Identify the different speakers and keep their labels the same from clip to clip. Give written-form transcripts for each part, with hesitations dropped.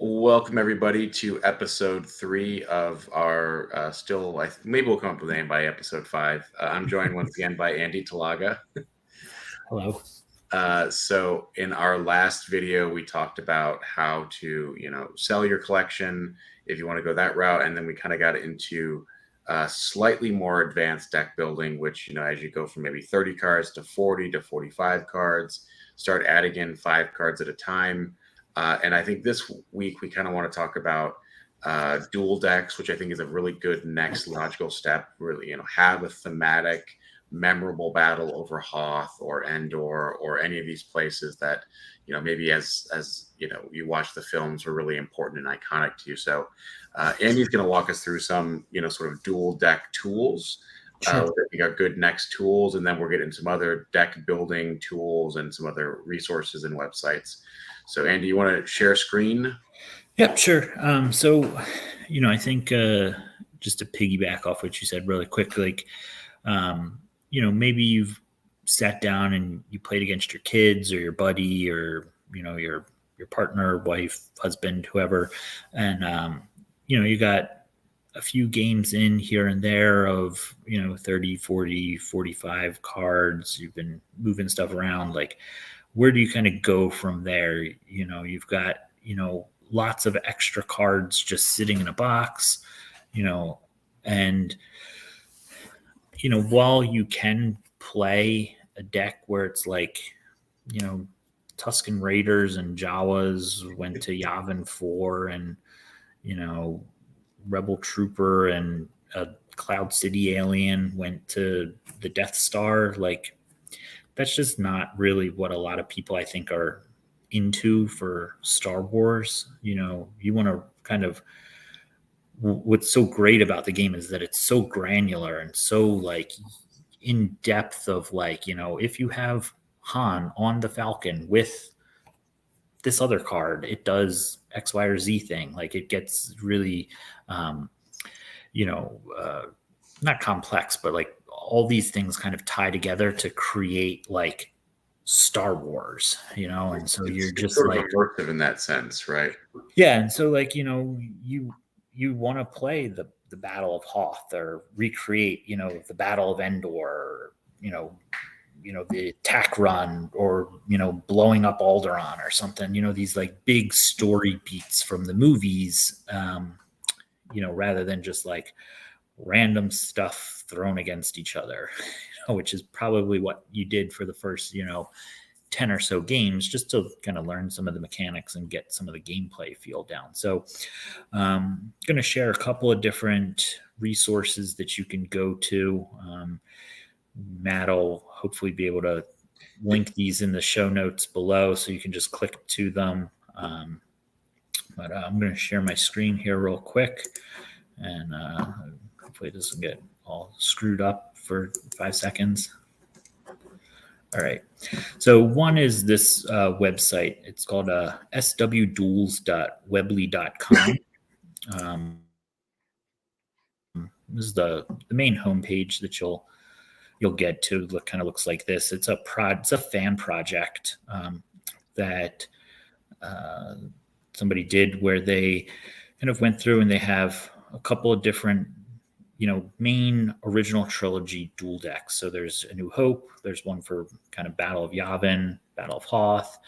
Speaker 1: Welcome everybody to episode 3 of our maybe we'll come up with a name by episode 5. I'm joined once again by Andy Talaga.
Speaker 2: Hello.
Speaker 1: So in our last video, we talked about how to, sell your collection if you want to go that route. And then we kind of got into slightly more advanced deck building, which, as you go from maybe 30 cards to 40 to 45 cards, start adding in 5 cards at a time. And I think this week we kind of want to talk about duel decks, which I think is a really good next logical step. Really, have a thematic, memorable battle over Hoth or Endor or any of these places that maybe as you watch the films were really important and iconic to you. So Andy's going to walk us through some sort of duel deck tools.
Speaker 2: Sure.
Speaker 1: We got good next tools, and then we'll get into some other deck building tools and some other resources and websites. So Andy, you want to share screen?
Speaker 2: Yep, sure. I think just to piggyback off what you said really quick, maybe you've sat down and you played against your kids or your buddy or, your partner, wife, husband, whoever. And, you got a few games in here and there of, 30, 40, 45 cards. You've been moving stuff around. Where do you kind of go from there? You've got, lots of extra cards just sitting in a box, and, while you can play a deck where it's Tusken Raiders and Jawas went to Yavin 4 and, Rebel Trooper and a Cloud City alien went to the Death Star, that's just not really what a lot of people I think are into for Star Wars. You want to kind of, what's so great about the game is that it's so granular and so in depth of if you have Han on the Falcon with this other card, it does X, Y, or Z thing. It gets really, not complex, but all these things kind of tie together to create Star Wars, and so you're just
Speaker 1: sort of immersive in that sense, right?
Speaker 2: Yeah, and so you want to play the Battle of Hoth or recreate, the Battle of Endor, or, the attack run, or blowing up Alderaan or something. These big story beats from the movies, rather than just random stuff thrown against each other, which is probably what you did for the first 10 or so games, just to kind of learn some of the mechanics and get some of the gameplay feel down. So I'm going to share a couple of different resources that you can go to. Matt will hopefully be able to link these in the show notes below, so you can just click to them. But I'm going to share my screen here real quick, and hopefully it doesn't get all screwed up for 5 seconds. All right. So one is this website. It's called swduels.weebly.com. This is the main homepage that you'll get to. Kind of looks like this. It's a fan project that somebody did, where they kind of went through and they have a couple of different main original trilogy duel decks. So there's A New Hope. There's one for kind of Battle of Yavin, Battle of Hoth,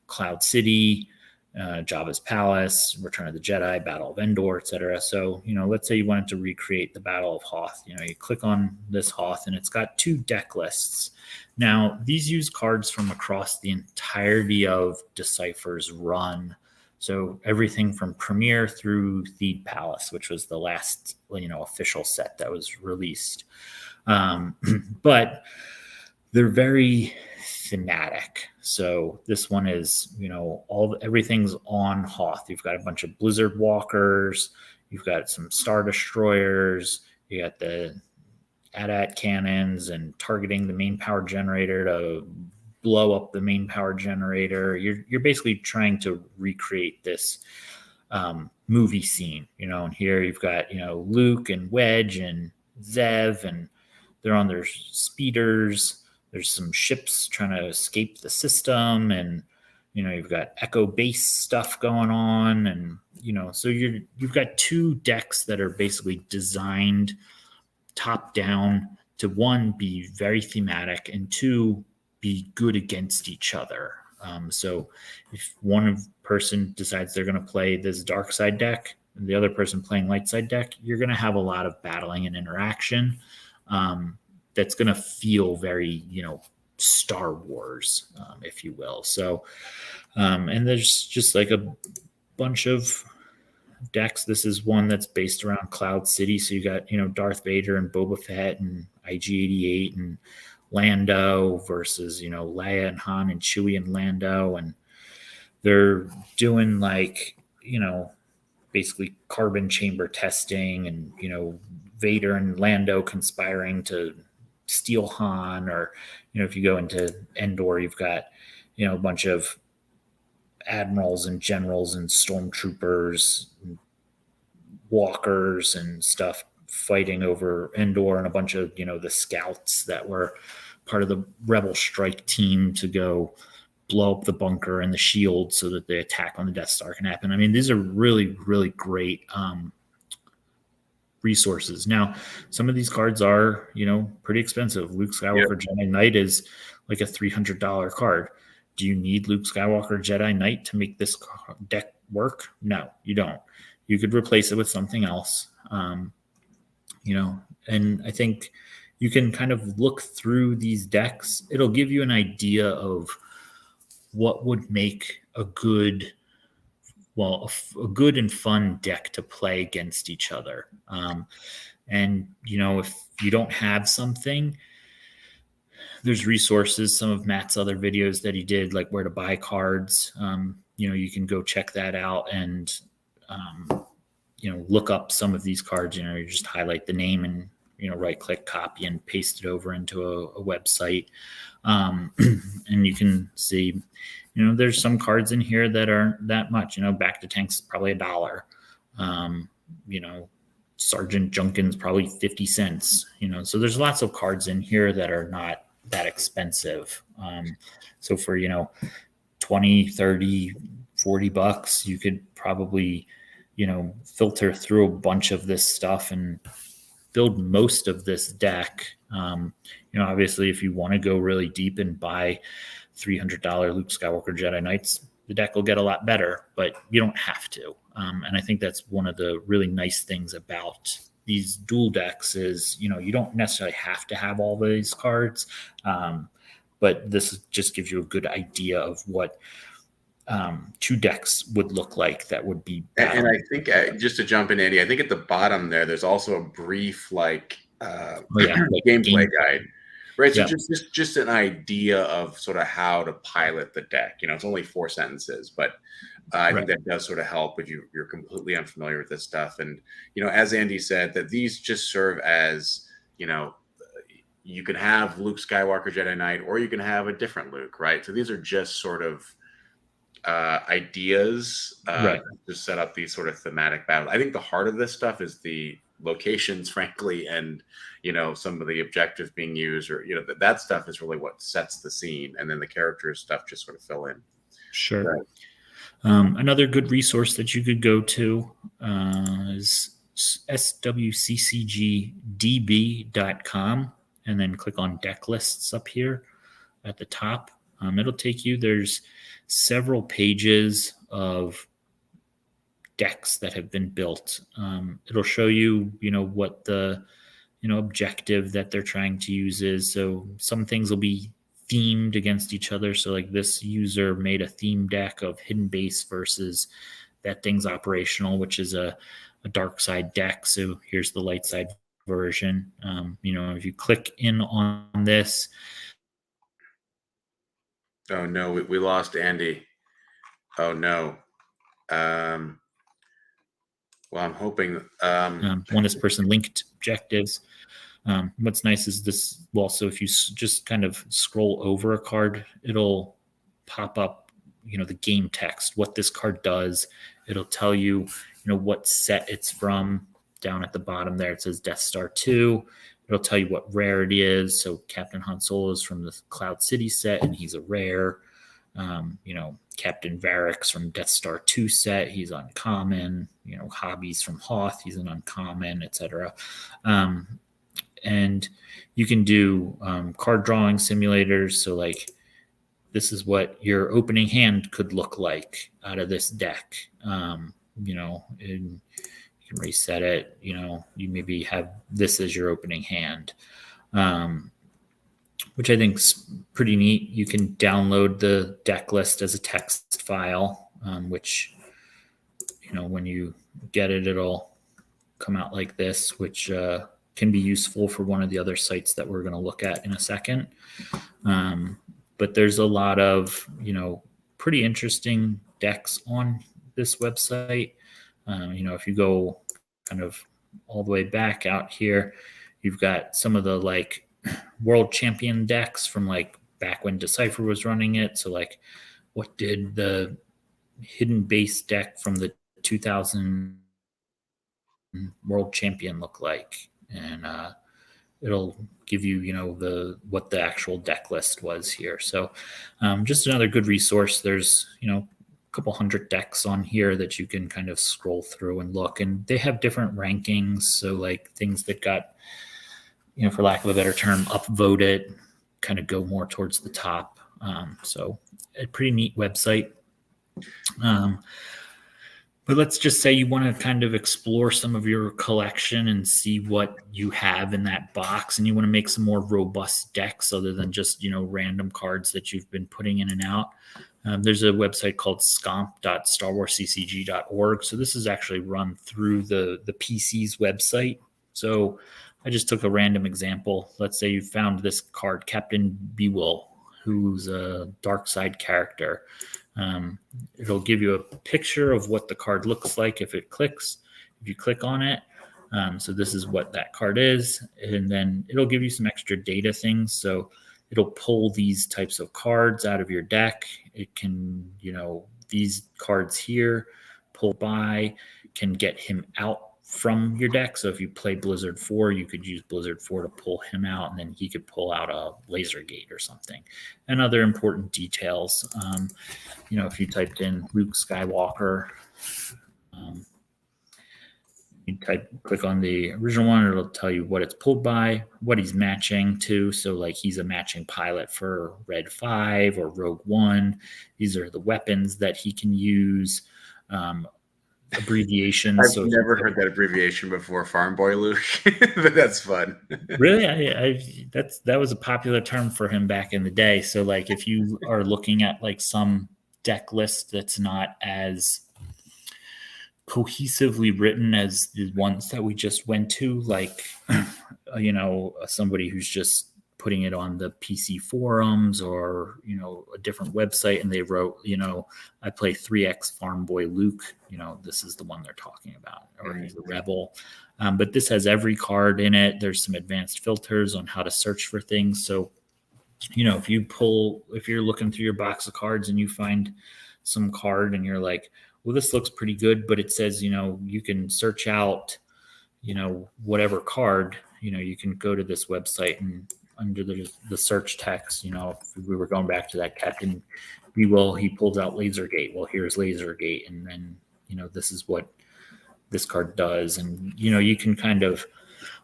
Speaker 2: Cloud City, Jabba's Palace, Return of the Jedi, Battle of Endor, etc. So, let's say you wanted to recreate the Battle of Hoth. You click on this Hoth and it's got 2 deck lists. Now, these use cards from across the entirety of Decipher's run. So everything from Premiere through Theed Palace, which was the last, official set that was released. But they're very thematic. So this one is, everything's on Hoth. You've got a bunch of Blizzard Walkers. You've got some Star Destroyers. You got the AT-AT cannons and targeting the main power generator to blow up the main power generator. You're basically trying to recreate this movie scene, and here you've got, Luke and Wedge and Zev, and they're on their speeders. There's some ships trying to escape the system, and, You've got echo base stuff going on, and so you've got two decks that are basically designed top down to, one, be very thematic, and two, be good against each other. So if one person decides they're going to play this dark side deck and the other person playing light side deck, you're going to have a lot of battling and interaction. That's going to feel very, Star Wars, if you will. So, and there's just like a bunch of decks. This is one that's based around Cloud City. So you got, Darth Vader and Boba Fett and IG-88 and Lando versus, Leia and Han and Chewie and Lando. And they're doing like, basically carbon chamber testing and, Vader and Lando conspiring to steal Han. Or, if you go into Endor, you've got, a bunch of admirals and generals and stormtroopers and walkers and stuff fighting over Endor, and a bunch of, the scouts that were part of the rebel strike team to go blow up the bunker and the shield so that the attack on the Death Star can happen. I mean, these are really, really great resources. Now, some of these cards are, pretty expensive. Luke Skywalker Jedi Knight is like a $300 card. Do you need Luke Skywalker Jedi Knight to make this deck work? No, you don't. You could replace it with something else. And I think you can kind of look through these decks. It'll give you an idea of what would make a good and fun deck to play against each other. And, if you don't have something, there's resources, some of Matt's other videos that he did, like where to buy cards. You can go check that out and, look up some of these cards. You just highlight the name and, right click, copy, and paste it over into a website. And you can see, there's some cards in here that aren't that much. Back to Tanks is probably $1. Sergeant Junkin's probably 50 cents. So there's lots of cards in here that are not that expensive. So for 20, 30, $40, you could probably filter through a bunch of this stuff and build most of this deck. Obviously, if you want to go really deep and buy $300 Luke Skywalker Jedi Knights, the deck will get a lot better, but you don't have to. And I think that's one of the really nice things about these dual decks is, you don't necessarily have to have all these cards, but this just gives you a good idea of what two decks would look like that would be
Speaker 1: and I think, just to jump in, Andy, I think at the bottom there's also a brief gameplay guide, right? So just an idea of sort of how to pilot the deck. It's only 4 sentences, but I think that does sort of help if you're completely unfamiliar with this stuff. And as Andy said, that these just serve as, you can have Luke Skywalker Jedi Knight, or you can have a different Luke, right? So these are just sort of ideas to set up these sort of thematic battles. I think the heart of this stuff is the locations, frankly, and some of the objectives being used, or that stuff is really what sets the scene, and then the characters stuff just sort of fill in.
Speaker 2: Sure. Right. Another good resource that you could go to is swccgdb.com, and then click on deck lists up here at the top. It'll take you, there's several pages of decks that have been built. It'll show you, what the, objective that they're trying to use is. So some things will be themed against each other. So like this user made a theme deck of Hidden Base versus That Thing's Operational, which is a dark side deck. So here's the light side version. If you click in on this.
Speaker 1: Oh no, we lost Andy. Oh no. Well, I'm hoping
Speaker 2: when this person linked objectives. What's nice is this will also, if you just kind of scroll over a card, it'll pop up, the game text, what this card does. It'll tell you, what set it's from. Down at the bottom there, it says Death Star 2. It'll tell you what rarity is. So Captain Han Solo is from the Cloud City set, and he's a rare. Captain Varix from Death Star 2 set, he's uncommon. Hobbies from Hoth, he's an uncommon, etc. And you can do card drawing simulators. So like, this is what your opening hand could look like out of this deck. And you can reset it. You maybe have this as your opening hand, which I think is pretty neat. You can download the deck list as a text file, which, when you get it, it'll come out like this, which can be useful for one of the other sites that we're going to look at in a second. But there's a lot of, pretty interesting decks on this website. If you go kind of all the way back out here, you've got some of the like world champion decks from like back when Decipher was running it. So like, what did the hidden base deck from the 2000 world champion look like? And it'll give you, what the actual deck list was here. So just another good resource. There's, a couple hundred decks on here that you can kind of scroll through and look, and they have different rankings. So like things that got, for lack of a better term, upvoted kind of go more towards the top. So a pretty neat website. But let's just say you want to kind of explore some of your collection and see what you have in that box, and you want to make some more robust decks other than just, random cards that you've been putting in and out. There's a website called scomp.starwarsccg.org. So this is actually run through the PC's website. So I just took a random example. Let's say you found this card, Captain Duel, who's a dark side character. It'll give you a picture of what the card looks like if it clicks, if you click on it. So this is what that card is. And then it'll give you some extra data things. So it'll pull these types of cards out of your deck. It can, these cards here pulled by can get him out from your deck. So if you play Blizzard 4, you could use Blizzard 4 to pull him out, and then he could pull out a laser gate or something. And other important details. If you typed in Luke Skywalker, you click on the original one, it'll tell you what it's pulled by, what he's matching to. So like he's a matching pilot for Red 5 or Rogue One. These are the weapons that he can use. Abbreviations.
Speaker 1: I've never heard that abbreviation before, Farm Boy Luke, but that's fun.
Speaker 2: Really? That was a popular term for him back in the day. So like if you are looking at like some deck list that's not as cohesively written as the ones that we just went to, like, somebody who's just putting it on the PC forums or, a different website, and they wrote, I play 3X Farm Boy Luke, this is the one they're talking about, or he's a rebel. But this has every card in it. There's some advanced filters on how to search for things. So, if you're looking through your box of cards and you find some card and you're like, well, this looks pretty good, but it says, you can search out, whatever card, you can go to this website and under the search text, if we were going back to that Captain Duel, he pulls out Lasergate. Well, here's Lasergate. And then, this is what this card does. And, you can kind of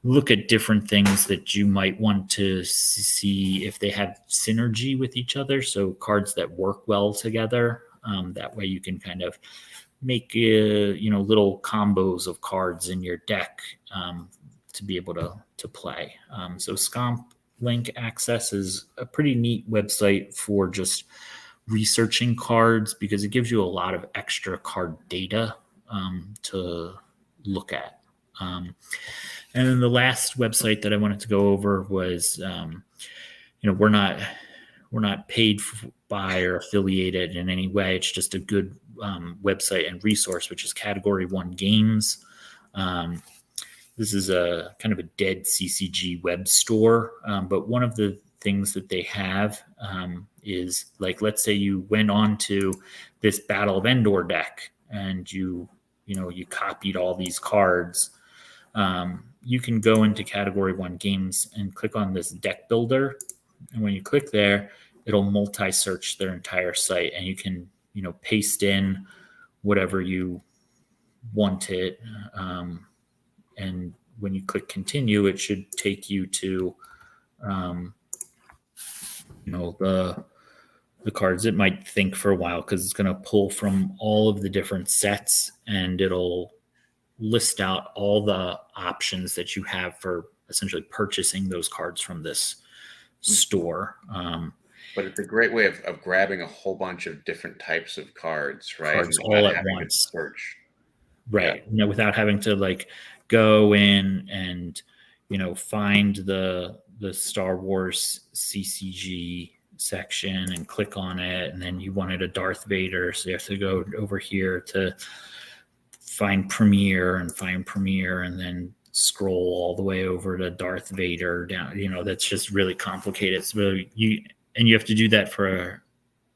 Speaker 2: look at different things that you might want to see if they have synergy with each other. So cards that work well together. That way you can kind of make, little combos of cards in your deck to be able to play. So Scomp Link Access is a pretty neat website for just researching cards because it gives you a lot of extra card data to look at. And then the last website that I wanted to go over was, we're not paid by or affiliated in any way. It's just a good website and resource, which is Category 1 Games. This is a kind of a dead CCG web store. But one of the things that they have is, like, let's say you went on to this Battle of Endor deck and you copied all these cards. You can go into Category 1 Games and click on this deck builder. And when you click there, it'll multi-search their entire site, and you can paste in whatever you want it. And when you click continue, it should take you to, the cards. It might think for a while because it's going to pull from all of the different sets, and it'll list out all the options that you have for essentially purchasing those cards from this store.
Speaker 1: But it's a great way of grabbing a whole bunch of different types of cards, right?
Speaker 2: Cards
Speaker 1: And
Speaker 2: all
Speaker 1: not
Speaker 2: at
Speaker 1: having to
Speaker 2: once.
Speaker 1: search.
Speaker 2: Right. Without having to go in and, find the Star Wars CCG section and click on it. And then you wanted a Darth Vader. So you have to go over here to find Premiere and then scroll all the way over to Darth Vader down. That's just really complicated. It's really, you have to do that for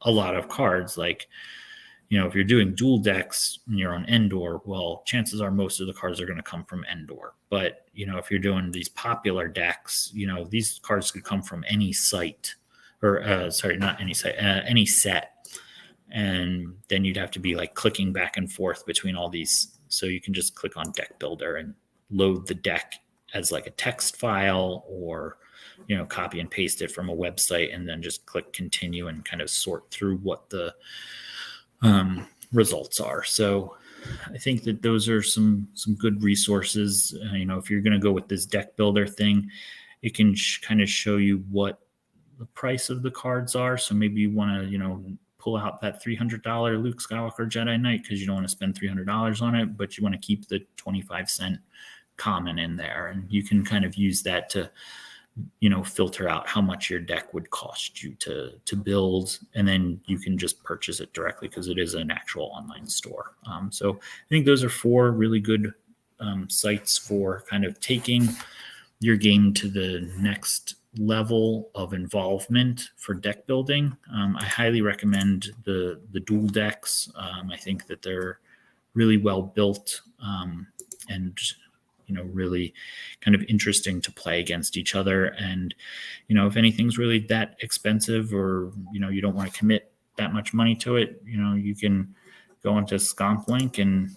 Speaker 2: a lot of cards. If you're doing dual decks and you're on Endor, well, chances are most of the cards are going to come from Endor. But, if you're doing these popular decks, these cards could come from any site or, sorry, not any site, any set. And then you'd have to be clicking back and forth between all these. So you can just click on Deck Builder and load the deck as a text file, or, copy and paste it from a website and then just click continue and kind of sort through what the results are. So I think that those are some good resources. If you're going to go with this deck builder thing, it can kind of show you what the price of the cards are. So maybe you want to, pull out that $300 Luke Skywalker Jedi Knight because you don't want to spend $300 on it, but you want to keep the 25-cent common in there. And you can kind of use that to, filter out how much your deck would cost you to build. And then you can just purchase it directly because it is an actual online store. So I think those are 4 really good sites for kind of taking your game to the next level of involvement for deck building. I highly recommend the dual decks. I think that they're really well built and really kind of interesting to play against each other. And if anything's really that expensive, or you don't want to commit that much money to it, you can go into Scomp Link and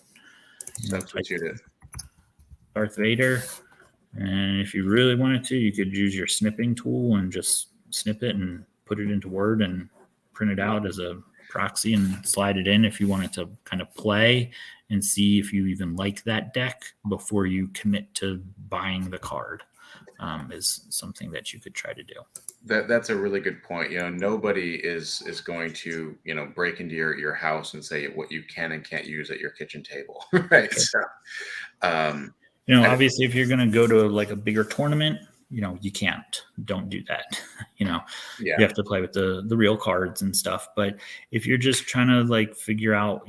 Speaker 1: Substitute it.
Speaker 2: Darth Vader. And if you really wanted to, you could use your snipping tool and just snip it and put it into Word and print it out as a proxy and slide it in if you wanted to kind of play and see if you even like that deck before you commit to buying the card, is something that you could try to do.
Speaker 1: That's a really good point. Nobody is going to, break into your house and say what you can and can't use at your kitchen table. Right.
Speaker 2: Sure.
Speaker 1: So,
Speaker 2: obviously if you're going to go to a bigger tournament, you don't do that. You have to play with the real cards and stuff. But if you're just trying to figure out,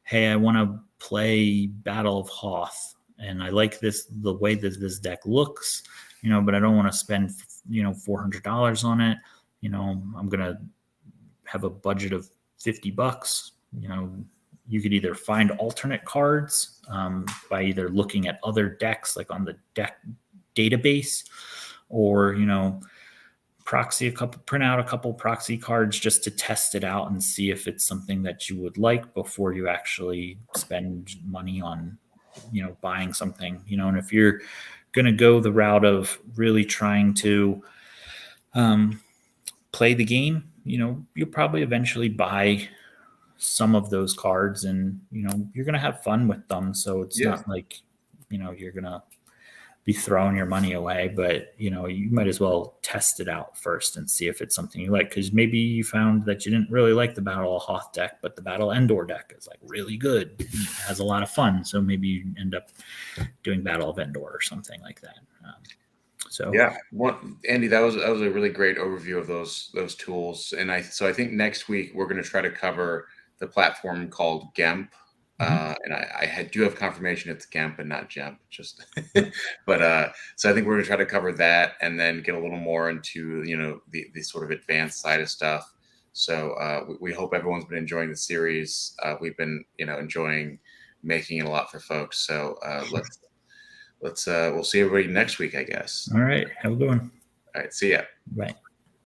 Speaker 2: hey, I want to play Battle of Hoth and I like the way that this deck looks, but I don't want to spend, $400 on it. I'm going to have a budget of $50. You could either find alternate cards by either looking at other decks, on the deck database, or print out a couple proxy cards just to test it out and see if it's something that you would like before you actually spend money on buying something. And if you're going to go the route of really trying to play the game, you'll probably eventually buy some of those cards, and you're going to have fun with them. So it's not you're going to be throwing your money away, but you might as well test it out first and see if it's something you like, because maybe you found that you didn't really like the Battle of Hoth deck, but the Battle Endor deck is really good. It has a lot of fun, so maybe you end up doing Battle of Endor or something like that.
Speaker 1: Andy, that was a really great overview of those tools. And I think next week we're going to try to cover the platform called GEMP. And I do have confirmation it's GEMP and not GEMP, just but so I think we're going to try to cover that and then get a little more into the sort of advanced side of stuff. So we hope everyone's been enjoying the series. We've been enjoying making it a lot for folks. So let's we'll see everybody next week, I guess.
Speaker 2: All right, have a good one.
Speaker 1: All right, see ya.
Speaker 2: Bye.